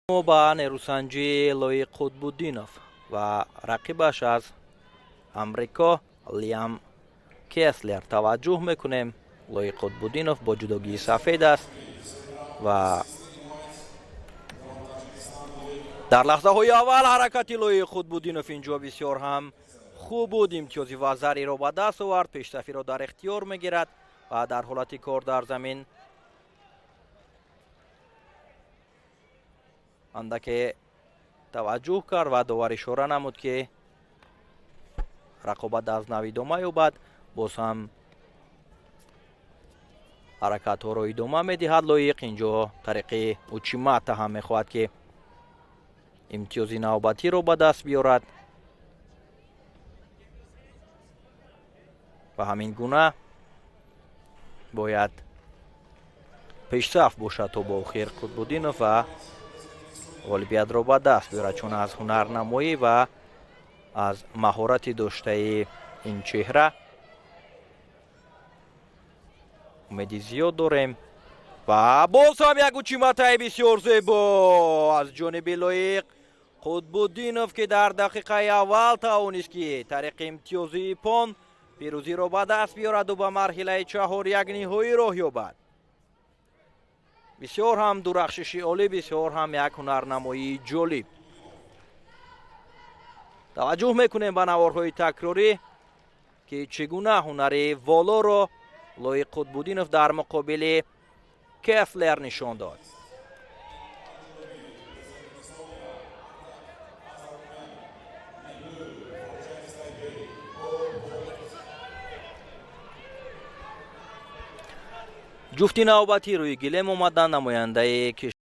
با نیروسنجی لوی قطب‌الدینов و رقیبش از امریکا لیام کسلر توجه میکنیم. لوی قطب‌الدینов با جدوگی سفید است و در لحظه های اول حرکتی لوی قطب‌الدینов اینجا بسیار هم خوب بود. امتیازی و ضرری را به دست آورد، پیشرفتی را در اختیار میگیرد و در حالت کار در زمین اندک توجه کرد و داور اشاره نمود که رقابت از نو ادامه یابد. باز هم حرکت ها را ادامه میدهد لایق. اینجا طریق اوچیماتا هم میخواهد که امتیازی نوبتی را به دست بیارد و همین گونه باید پیشرفت باشد تا با خیر قطب‌الدینов و غالبیت را به دست بیارد، چون از هنرنمایی و از مهارت داشته این چهره امیدی زیاد داریم. و باز هم یک اوچیماتای بسیار زیبا از جانب لایق قطب‌الدینов که در دقیقه اول توانست که طریق امتیازی پان پیروزی را به دست بیارد و به مرحله چهار یک نهایی راه یابد. بسیار هم درخششی عالی، بسیار هم یک هنرنمایی جالب. توجه میکنیم به نوارهای تکراری که چگونه هنر والا را لوی قطب‌الدینов در مقابل کسلر نشان داد. جفتی نوبتی روی گلیم آمدن. نماینده کشور